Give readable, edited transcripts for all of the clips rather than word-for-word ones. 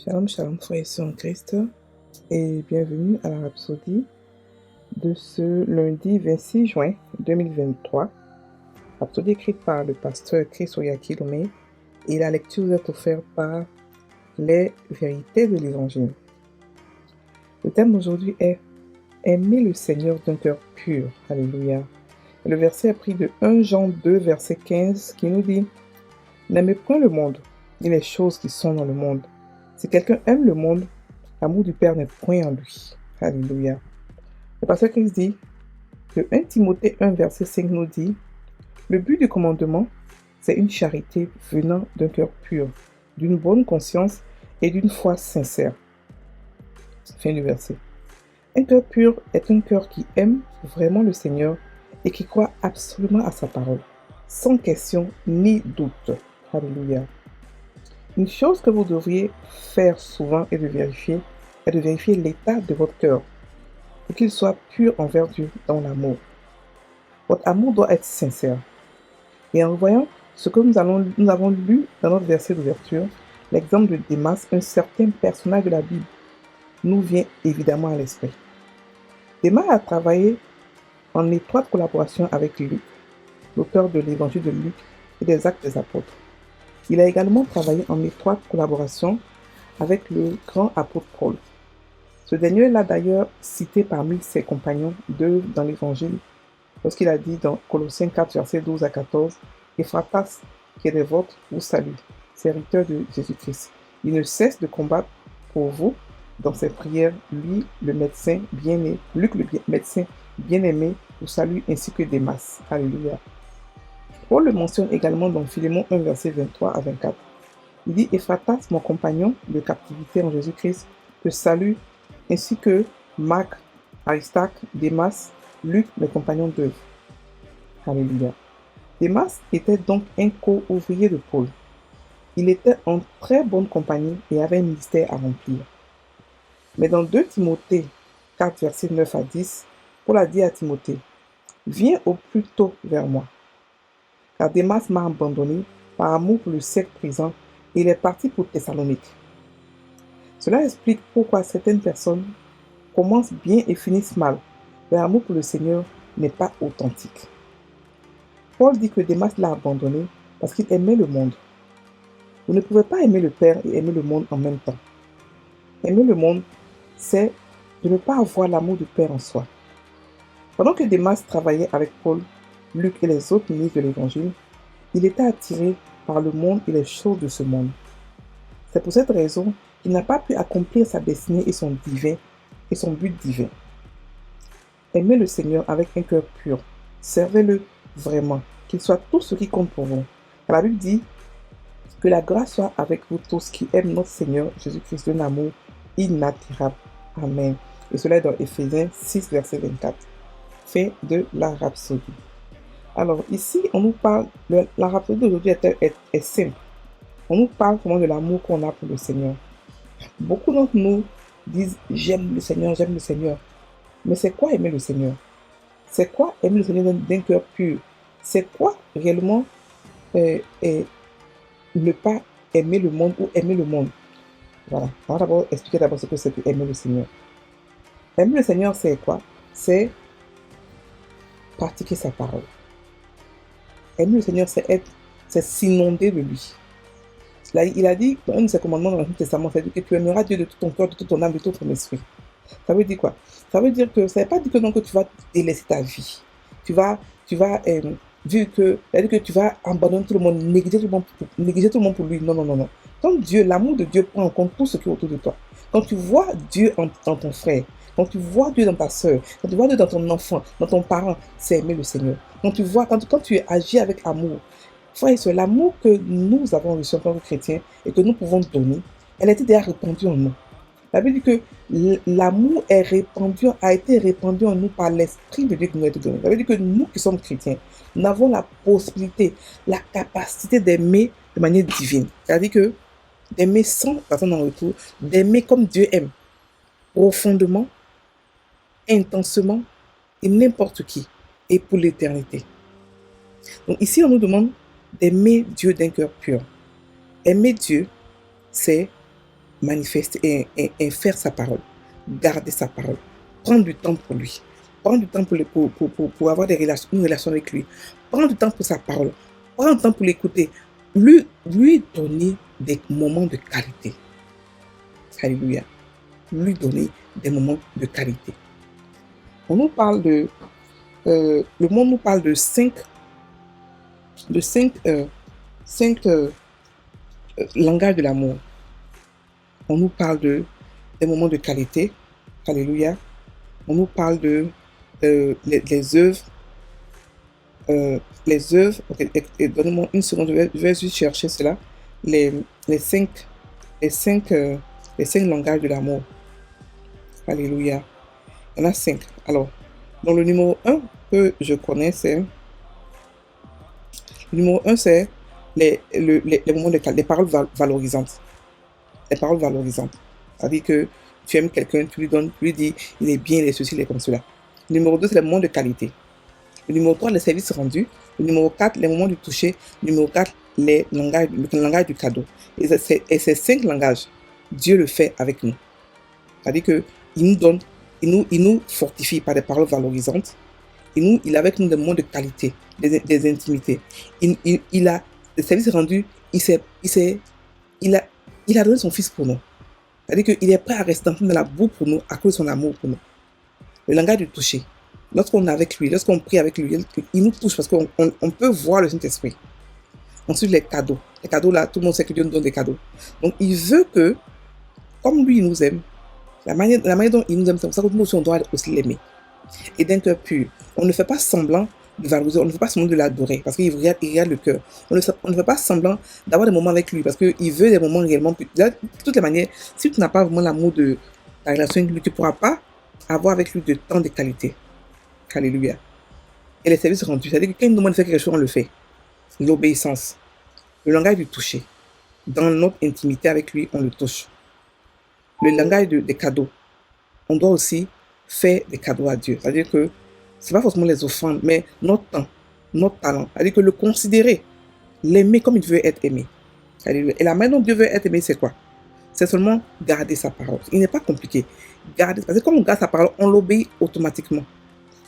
Shalom, shalom, frères et sœurs en Christ, et bienvenue à la Rhapsodie de ce lundi 26 juin 2023. Rhapsodie écrite par le pasteur Chris Oyakilome, et la lecture vous est offerte par les vérités de l'Évangile. Le thème d'aujourd'hui est « Aimer le Seigneur d'un cœur pur ». Alléluia. Et le verset est pris de 1 Jean 2, verset 15, qui nous dit « N'aimez point le monde, ni les choses qui sont dans le monde. Si quelqu'un aime le monde, l'amour du Père n'est point en lui. » Alléluia. Le pasteur Christ dit que 1 Timothée 1, verset 5 nous dit « Le but du commandement, c'est une charité venant d'un cœur pur, d'une bonne conscience et d'une foi sincère. » Fin du verset. Un cœur pur est un cœur qui aime vraiment le Seigneur et qui croit absolument à sa parole, sans question ni doute. Alléluia. Une chose que vous devriez faire souvent est de vérifier l'état de votre cœur, pour qu'il soit pur envers Dieu dans l'amour. Votre amour doit être sincère. Et en voyant ce que nous avons lu dans notre verset d'ouverture, l'exemple de Démas, un certain personnage de la Bible, nous vient évidemment à l'esprit. Démas a travaillé en étroite collaboration avec Luc, l'auteur de l'évangile de Luc et des Actes des Apôtres. Il a également travaillé en étroite collaboration avec le grand apôtre Paul. Ce dernier l'a d'ailleurs cité parmi ses compagnons dans l'évangile, lorsqu'il a dit dans Colossiens 4, versets 12 à 14, « Ephratas, qui est des vôtres, vous salue, serviteur de Jésus-Christ. Il ne cesse de combattre pour vous dans ses prières, lui, le médecin bien-aimé, Luc, le médecin bien-aimé, vous salue, ainsi que Démas. » Alléluia. Paul le mentionne également dans Philémon 1, verset 23 à 24. Il dit « Ephratas, mon compagnon de captivité en Jésus-Christ, te salue, ainsi que Marc, Aristarque, Démas, Luc, mes compagnons d'œuvre. » Alléluia. Démas était donc un co-ouvrier de Paul. Il était en très bonne compagnie et avait un ministère à remplir. Mais dans 2 Timothée 4, versets 9 à 10, Paul a dit à Timothée, « Viens au plus tôt vers moi. Car Démas m'a abandonné par amour pour le siècle présent et il est parti pour Thessalonique. » Cela explique pourquoi certaines personnes commencent bien et finissent mal. Leur amour pour le Seigneur n'est pas authentique. Paul dit que Démas l'a abandonné parce qu'il aimait le monde. Vous ne pouvez pas aimer le Père et aimer le monde en même temps. Aimer le monde, c'est de ne pas avoir l'amour du Père en soi. Pendant que Démas travaillait avec Paul, Luc et les autres ministres de l'Évangile, il était attiré par le monde et les choses de ce monde. C'est pour cette raison qu'il n'a pas pu accomplir sa destinée et son but divin. Aimez le Seigneur avec un cœur pur. Servez-le vraiment, qu'il soit tout ce qui compte pour vous. La Bible dit que la grâce soit avec vous tous qui aiment notre Seigneur Jésus-Christ d'un amour inattirable. Amen. Et cela est dans Éphésiens 6, verset 24. Fin de la Rhapsodie. Alors ici, on nous parle, la Rhapsodie d'aujourd'hui est simple. On nous parle vraiment de l'amour qu'on a pour le Seigneur. Beaucoup d'entre nous disent « j'aime le Seigneur, j'aime le Seigneur ». Mais c'est quoi aimer le Seigneur? C'est quoi aimer le Seigneur d'un cœur pur? C'est quoi réellement ne pas aimer le monde ou aimer le monde? Voilà, on va d'abord expliquer ce que c'est que aimer le Seigneur. Aimer le Seigneur, c'est quoi? C'est pratiquer sa parole. Aimer le Seigneur, c'est s'inonder de lui. Il a dit dans un de ses commandements dans l'Ancien Testament, c'est que tu aimeras Dieu de tout ton cœur, de toute ton âme, de tout ton esprit. Ça veut dire quoi? Ça veut dire que ça ne veut pas dire que, non, que tu vas délaisser ta vie. Tu vas c'est-à-dire que tu vas abandonner tout le monde, négliger tout le monde pour lui. Non, non, non, non. Quand l'amour de Dieu prend en compte tout ce qui est autour de toi, quand tu vois Dieu dans ton frère, quand tu vois Dieu dans ta soeur, quand tu vois Dieu dans ton enfant, dans ton parent, c'est aimer le Seigneur. Quand tu agis avec amour, frère et soeur, l'amour que nous avons reçu en tant que chrétiens et que nous pouvons donner, elle a été déjà répandue en nous. La Bible dit que l'amour a été répandu en nous par l'Esprit de Dieu qui nous a été donné. Ça veut dire que nous qui sommes chrétiens, nous avons la possibilité, la capacité d'aimer de manière divine. C'est-à-dire que d'aimer sans personne en retour, d'aimer comme Dieu aime, profondément, intensément, et n'importe qui, et pour l'éternité. Donc ici, on nous demande d'aimer Dieu d'un cœur pur. Aimer Dieu, c'est manifester et faire sa parole, garder sa parole, prendre du temps pour lui, prendre du temps pour avoir une relation avec lui, prendre du temps pour sa parole, prendre du temps pour l'écouter, lui donner des moments de qualité. Alléluia. Lui donner des moments de qualité. On nous parle le monde nous parle de cinq langages de l'amour. On nous parle des moments de qualité. Alléluia. On nous parle les œuvres. Les œuvres. Okay, donnez-moi une seconde, je vais juste chercher cela. Les cinq langages de l'amour. Alléluia. Il y en a 5. Alors, dans le numéro 1 que je connais, c'est les moments les paroles valorisantes. Les paroles valorisantes. C'est-à-dire que tu aimes quelqu'un, tu lui dis, il est bien, il est ceci, il est comme cela. Le numéro 2, c'est les moments de qualité. Le numéro 3, les services rendus. Le numéro 4, les moments du toucher. Le numéro 4, le langage du cadeau. Et ces 5 langages, Dieu le fait avec nous. C'est-à-dire qu'il nous donne, il nous fortifie par des paroles valorisantes. Il est avec nous des moments de qualité, des intimités. Il a des services rendus, il a donné son fils pour nous. C'est-à-dire qu'il est prêt à rester dans la boue pour nous, à cause de son amour pour nous. Le langage du toucher. Lorsqu'on est avec lui, lorsqu'on prie avec lui, il nous touche parce qu'on peut voir le Saint-Esprit. Ensuite, les cadeaux. Les cadeaux, là, tout le monde sait que Dieu nous donne des cadeaux. Donc, il veut que, comme lui, il nous aime, la manière dont il nous aime, c'est pour ça que nous aussi, on doit aussi l'aimer. Et d'un cœur pur. On ne fait pas semblant de valoriser, on ne fait pas semblant de l'adorer, parce qu'il regarde le cœur. On ne fait pas semblant d'avoir des moments avec lui, parce qu'il veut des moments réellement. De toutes les manières, si tu n'as pas vraiment l'amour de ta relation avec lui, tu ne pourras pas avoir avec lui de temps de qualité. Alléluia. Et les services rendus, c'est-à-dire que quand il nous demande de faire quelque chose, on le fait. L'obéissance, le langage du toucher. Dans notre intimité avec lui, on le touche. Le langage des cadeaux. On doit aussi faire des cadeaux à Dieu. C'est-à-dire que ce n'est pas forcément les offrandes, mais notre temps, notre talent. C'est-à-dire que le considérer, l'aimer comme il veut être aimé. Alléluia. Et la manière dont Dieu veut être aimé, c'est quoi? C'est seulement garder sa parole. Il n'est pas compliqué. Parce que quand on garde sa parole, on l'obéit automatiquement.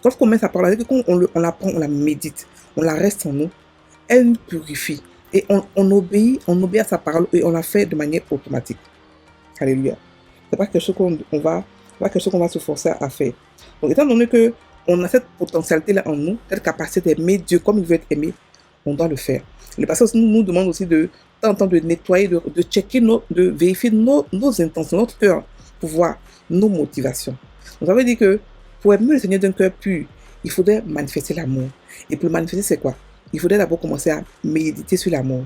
Quand on met sa parole, c'est-à-dire que quand on la prend, on la médite, on la reste en nous, elle nous purifie. Et on obéit à sa parole et on la fait de manière automatique. Alléluia. Ce n'est pas quelque chose qu'on va se forcer à faire. Donc, étant donné qu'on a cette potentialité-là en nous, cette capacité d'aimer Dieu comme il veut être aimé, on doit le faire. Le pasteur nous demande aussi de nettoyer, de checker, de vérifier nos intentions, notre cœur, pour voir nos motivations. Donc, ça veut dire que pour aimer le Seigneur d'un cœur pur, il faudrait manifester l'amour. Et pour le manifester, c'est quoi? Il faudrait d'abord commencer à méditer sur l'amour.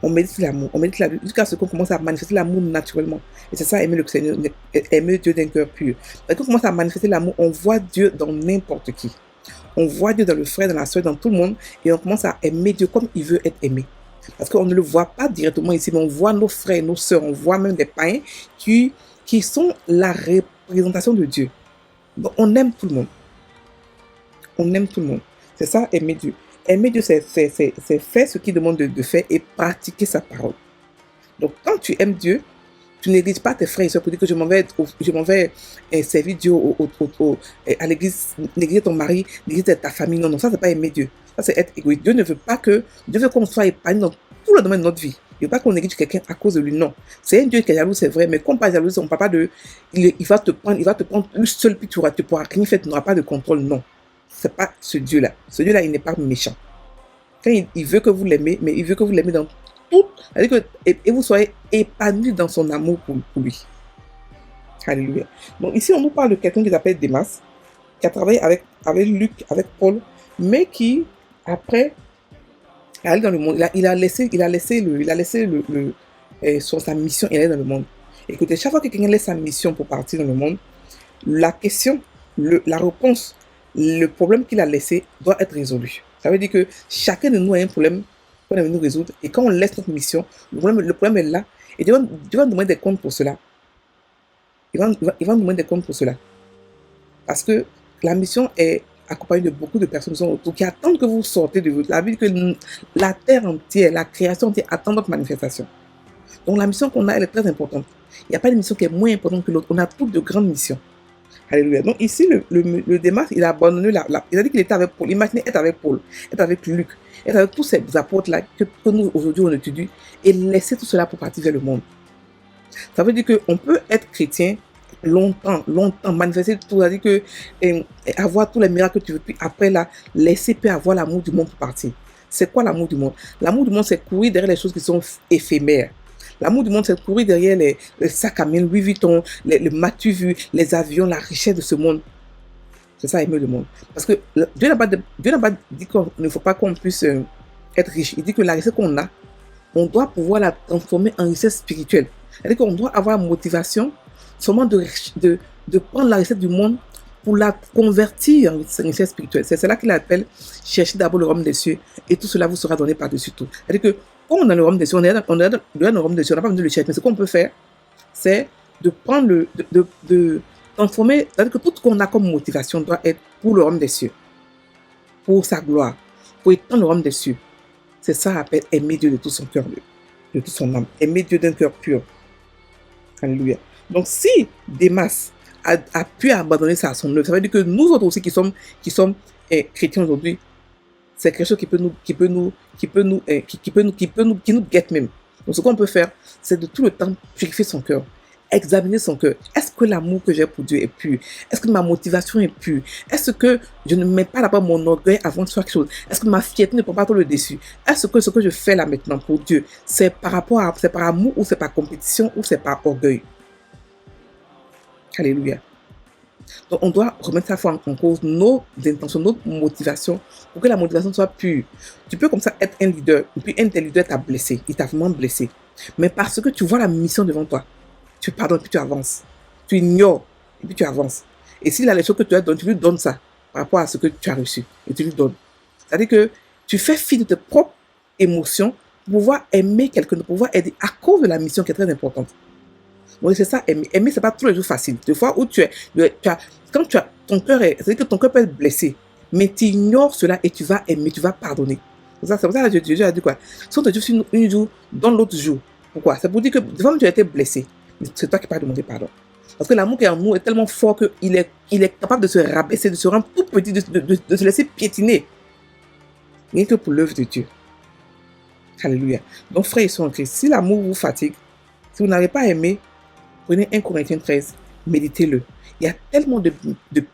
On médite l'amour, jusqu'à ce qu'on commence à manifester l'amour naturellement. Et c'est ça, aimer le Seigneur, aimer Dieu d'un cœur pur. Quand on commence à manifester l'amour, on voit Dieu dans n'importe qui. On voit Dieu dans le frère, dans la soeur, dans tout le monde, et on commence à aimer Dieu comme il veut être aimé. Parce qu'on ne le voit pas directement ici, mais on voit nos frères, nos soeurs, on voit même des païens qui sont la représentation de Dieu. Donc, on aime tout le monde. On aime tout le monde. C'est ça, aimer Dieu. Aimer Dieu, c'est faire ce qu'il demande de faire et pratiquer sa parole. Donc, quand tu aimes Dieu, tu négliges pas tes frères et soeurs pour dire que je m'en vais servir Dieu à l'église, négliger ton mari, négliger ta famille. Non, ça, c'est pas aimer Dieu. Ça, c'est être égoïste. Dieu veut qu'on soit épanoui dans tout le domaine de notre vie. Il ne veut pas qu'on néglige quelqu'un à cause de lui, non. C'est un Dieu qui est jaloux, c'est vrai, mais comme pas jaloux, on ne parle pas il va te prendre lui seul, puis tu pourras rien faire, tu n'auras pas de contrôle, non. C'est pas ce Dieu-là. Ce Dieu-là, il n'est pas méchant. Quand il veut que vous l'aimez, mais il veut que vous l'aimez dans tout, c'est-à-dire et vous soyez épanouis dans son amour pour lui. Alléluia. Donc ici, on nous parle de quelqu'un qui s'appelle Démas, qui a travaillé avec Luc, avec Paul, mais qui, après, est allé dans le monde. Il a laissé sa mission et aller dans le monde. Écoutez, chaque fois que quelqu'un laisse sa mission pour partir dans le monde, la question, la réponse, le problème qu'il a laissé doit être résolu. Ça veut dire que chacun de nous a un problème qu'on est venu résoudre. Et quand on laisse notre mission, le problème est là. Et Dieu va nous demander des comptes pour cela. Il va nous demander des comptes pour cela. Parce que la mission est accompagnée de beaucoup de personnes qui sont autour, qui attendent que vous sortez de la vie, que la terre entière, la création entière attend notre manifestation. Donc la mission qu'on a, elle est très importante. Il n'y a pas de mission qui est moins importante que l'autre. On a toutes de grandes missions. Alléluia. Donc ici, le Démas, il a abandonné il a dit qu'il était avec Paul. Imaginez être avec Paul, être avec Luc, être avec tous ces apôtres-là que nous, aujourd'hui, on étudie, et laisser tout cela pour partir vers le monde. Ça veut dire qu'on peut être chrétien longtemps, manifester tout, c'est-à-dire que avoir tous les miracles que tu veux, puis après là, laisser peut avoir l'amour du monde pour partir. C'est quoi l'amour du monde? L'amour du monde, c'est courir derrière les choses qui sont éphémères. L'amour du monde, c'est courir derrière les sacs à main, Louis Vuitton, le m'as-tu vu, les avions, la richesse de ce monde. C'est ça, aimer le monde. Parce que Dieu n'a pas dit qu'il ne faut pas qu'on puisse être riche. Il dit que la richesse qu'on a, on doit pouvoir la transformer en richesse spirituelle. C'est-à-dire qu'on doit avoir la motivation seulement de prendre la richesse du monde pour la convertir en richesse spirituelle. C'est cela qu'il appelle chercher d'abord le royaume des cieux et tout cela vous sera donné par-dessus tout. C'est-à-dire que quand on a le royaume des cieux, on est dans le royaume des cieux, on n'a pas besoin de le chercher. Mais ce qu'on peut faire, c'est de prendre de transformer, c'est-à-dire que tout ce qu'on a comme motivation doit être pour le royaume des cieux, pour sa gloire, pour étendre le royaume des cieux. C'est ça appelle aimer Dieu de tout son cœur, de toute son âme. Aimer Dieu d'un cœur pur. Alléluia. Donc si Démas a pu abandonner ça à son œuvre, ça veut dire que nous autres aussi qui sommes chrétiens aujourd'hui, c'est quelque chose qui nous guette même. Donc ce qu'on peut faire, c'est de tout le temps purifier son cœur, examiner son cœur. Est-ce que l'amour que j'ai pour Dieu est pur? Est-ce que ma motivation est pure? Est-ce que je ne mets pas là-bas mon orgueil avant de faire quelque chose? Est-ce que ma fierté ne prend pas trop le dessus? Est-ce que ce que je fais là maintenant pour Dieu, c'est par amour ou c'est par compétition ou c'est par orgueil? Alléluia. Donc on doit remettre ça en cause, nos intentions, notre motivation, pour que la motivation soit pure. Tu peux comme ça être un leader, et puis un de tes leaders t'a blessé, il t'a vraiment blessé. Mais parce que tu vois la mission devant toi, tu pardonnes, puis tu avances. Tu ignores, et puis tu avances. Et s'il a les choses que tu as données, tu lui donnes ça, par rapport à ce que tu as reçu, et tu lui donnes. C'est-à-dire que tu fais fi de tes propres émotions pour pouvoir aimer quelqu'un, pour pouvoir aider à cause de la mission qui est très importante. Donc c'est ça, aimer. Aimer, c'est pas tous les jours facile. Des fois où ton cœur c'est-à-dire que ton cœur peut être blessé, mais tu ignores cela et tu vas aimer, tu vas pardonner. C'est pour ça que Dieu a dit quoi? Si on te dit une jour, donne l'autre jour. Pourquoi? C'est pour dire que des fois tu as été blessé, c'est toi qui vas demander pardon. Parce que l'amour qui est en nous est tellement fort qu'il est capable de se rabaisser, de se rendre tout petit, de se laisser piétiner. Rien que pour l'œuvre de Dieu. Alléluia. Donc frères et sœurs en Christ, si l'amour vous fatigue, si vous n'avez pas aimé, prenez 1 Corinthiens 13, méditez-le. Il y a tellement de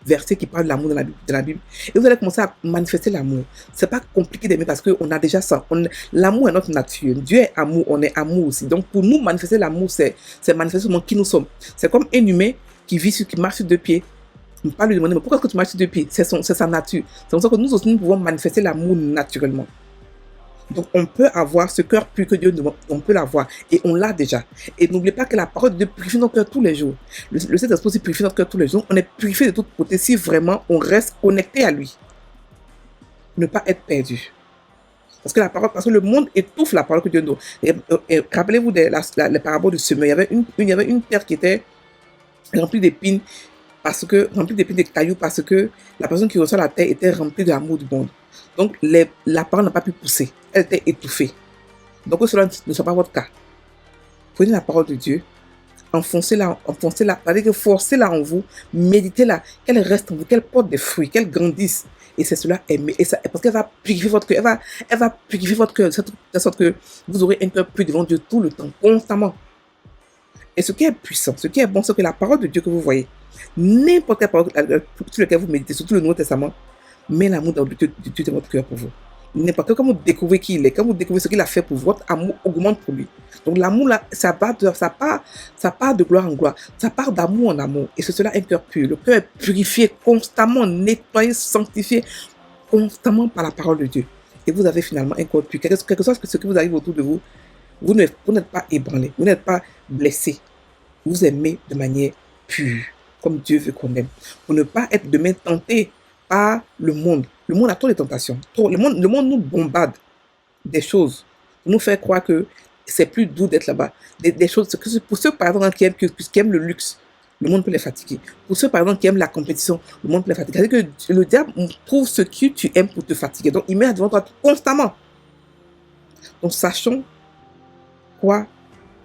versets qui parlent de l'amour dans la Bible. Et vous allez commencer à manifester l'amour. C'est pas compliqué d'aimer parce qu'on a déjà ça. L'amour est notre nature. Dieu est amour, on est amour aussi. Donc pour nous, manifester l'amour, c'est manifester seulement qui nous sommes. C'est comme un humain qui marche sur deux pieds. On ne peut pas lui demander, mais pourquoi est-ce que tu marches sur deux pieds? C'est sa nature. C'est pour ça que nous aussi, nous pouvons manifester l'amour naturellement. Donc, on peut avoir ce cœur pur que Dieu demande, on peut l'avoir, et on l'a déjà. Et n'oubliez pas que la parole de Dieu purifie notre cœur tous les jours. Le Saint-Esprit aussi purifie notre cœur tous les jours. On est purifié de tous côtés si vraiment on reste connecté à lui. Ne pas être perdu. Parce que le monde étouffe la parole que Dieu nous donne. Rappelez-vous les paraboles du semeur. Il y avait une terre qui était remplie d'épines, remplie d'épines de cailloux, parce que la personne qui reçoit la terre était remplie de l'amour du monde. Donc, la parole n'a pas pu pousser. Elle était étouffée. Donc, que cela ne soit pas votre cas. Prenez la parole de Dieu, enfoncez-la, c'est-à-dire que forcez-la en vous, méditez-la, qu'elle reste en vous, qu'elle porte des fruits, qu'elle grandisse. Et c'est cela, aimer. Parce qu'elle va purifier votre cœur. Elle va purifier votre cœur, de sorte que vous aurez un cœur pur devant Dieu tout le temps, constamment. Et ce qui est puissant, ce qui est bon, c'est que la parole de Dieu que vous voyez, n'importe quelle parole sur laquelle vous méditez, surtout le Nouveau Testament, met l'amour de Dieu dans votre cœur pour vous. N'importe quel, quand vous découvrez qui il est, quand vous découvrez ce qu'il a fait pour vous, votre amour augmente pour lui. Donc l'amour là, ça part de gloire en gloire, ça part d'amour en amour. Et c'est cela un cœur pur. Le cœur est purifié constamment, nettoyé, sanctifié constamment par la parole de Dieu. Et vous avez finalement un cœur pur. Quel que soit ce qui vous arrive autour de vous, vous n'êtes pas ébranlé, vous n'êtes pas blessé. Vous aimez de manière pure, comme Dieu veut qu'on aime. Pour ne pas être demain tenté par le monde. Le monde a trop de tentations. Le monde nous bombarde des choses pour nous faire croire que c'est plus doux d'être là-bas. Des choses, pour ceux par exemple qui aiment le luxe, le monde peut les fatiguer. Pour ceux par exemple qui aiment la compétition, le monde peut les fatiguer. C'est-à-dire que le diable trouve ce que tu aimes pour te fatiguer. Donc il met devant toi constamment. Donc sachons quoi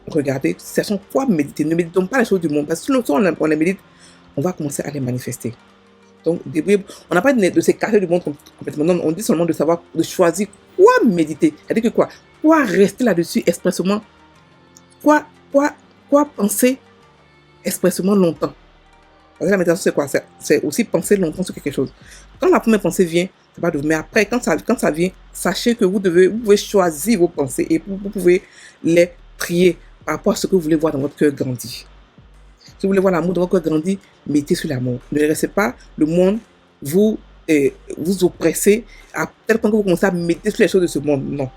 regarder, sachant quoi méditer. Ne méditons pas les choses du monde, parce que si on les médite, on va commencer à les manifester. Donc, on n'a pas de s'écarter du monde complètement. Non, on dit seulement de savoir, de choisir quoi méditer. C'est-à-dire que quoi rester là-dessus expressément, quoi penser expressément longtemps. Parce que la méditation, c'est quoi? C'est aussi penser longtemps sur quelque chose. Quand la première pensée vient, c'est pas de... Mais après, quand ça vient, sachez que vous pouvez choisir vos pensées et vous pouvez les prier par rapport à ce que vous voulez voir dans votre cœur grandir. Si vous voulez voir l'amour dans votre cœur grandir, mettez sur l'amour. Ne laissez pas le monde vous oppresser à tel point que vous commencez à mettre sur les choses de ce monde. Non.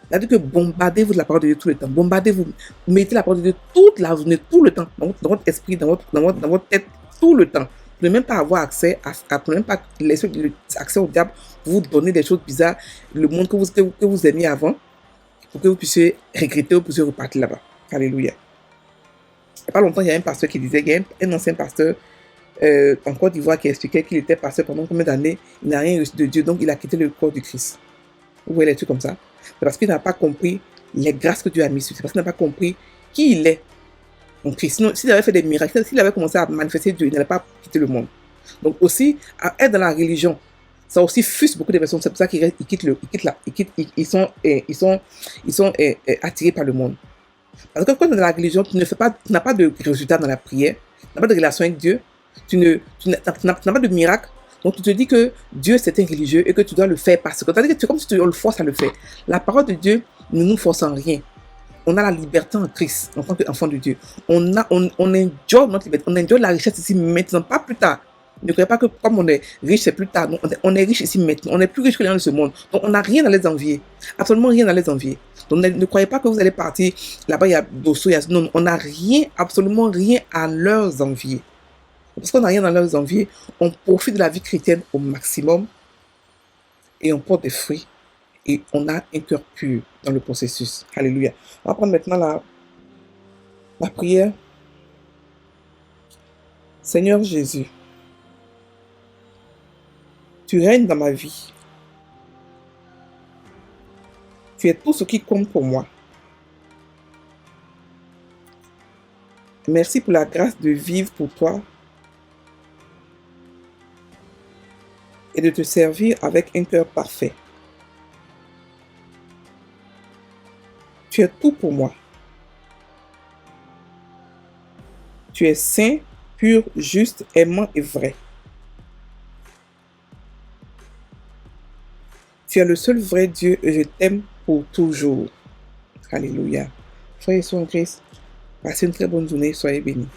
C'est-à-dire que bombardez-vous de la parole de Dieu tout le temps. Bombardez-vous. Mettez la parole de Dieu toute la journée, tout le temps, dans votre esprit, dans votre tête, tout le temps. Vous ne pouvez même pas avoir accès vous ne pouvez même pas laisser accès au diable pour vous donner des choses bizarres, le monde que vous aimiez avant, pour que vous puissiez regretter, vous puissiez repartir là-bas. Alléluia. Il n'y a pas longtemps, il y a un pasteur qui disait, il y a un ancien pasteur en Côte d'Ivoire qui expliquait qu'il était pasteur pendant combien d'années, il n'a rien reçu de Dieu, donc il a quitté le corps du Christ. Vous voyez les trucs comme ça? C'est parce qu'il n'a pas compris les grâces que Dieu a mises sur lui. C'est parce qu'il n'a pas compris qui il est en Christ. Sinon, s'il avait fait des miracles, s'il avait commencé à manifester Dieu, il n'allait pas quitter le monde. Donc aussi, à être dans la religion, ça aussi fuse beaucoup de personnes. C'est pour ça qu'ils sont attirés par le monde. Parce que quand tu es dans la religion, tu n'as pas de résultat dans la prière, tu n'as pas de relation avec Dieu, tu n'as pas de miracle. Donc tu te dis que Dieu c'est un religieux et que tu dois le faire parce que c'est comme si tu le forces à le faire. La parole de Dieu ne nous force en rien. On a la liberté en Christ en tant qu'enfant de Dieu. On enjoy notre liberté, on enjoy la richesse ici maintenant, pas plus tard. Ne croyez pas que comme on est riche, c'est plus tard. Non, on est riche ici maintenant. On est plus riche que les gens de ce monde. Donc on n'a rien à les envier. Absolument rien à les envier. Donc ne croyez pas que vous allez partir là-bas, il y a Dosso, non, on n'a rien, absolument rien à leur envier. Parce qu'on n'a rien à leur envier, on profite de la vie chrétienne au maximum et on porte des fruits et on a un cœur pur dans le processus. Alléluia. On va prendre maintenant la prière. Seigneur Jésus, tu règnes dans ma vie. Tu es tout ce qui compte pour moi. Merci pour la grâce de vivre pour toi et de te servir avec un cœur parfait. Tu es tout pour moi. Tu es saint, pur, juste, aimant et vrai. Tu es le seul vrai Dieu et je t'aime pour toujours. Alléluia. Frères et sœurs en Christ, passez une très bonne journée, soyez bénis.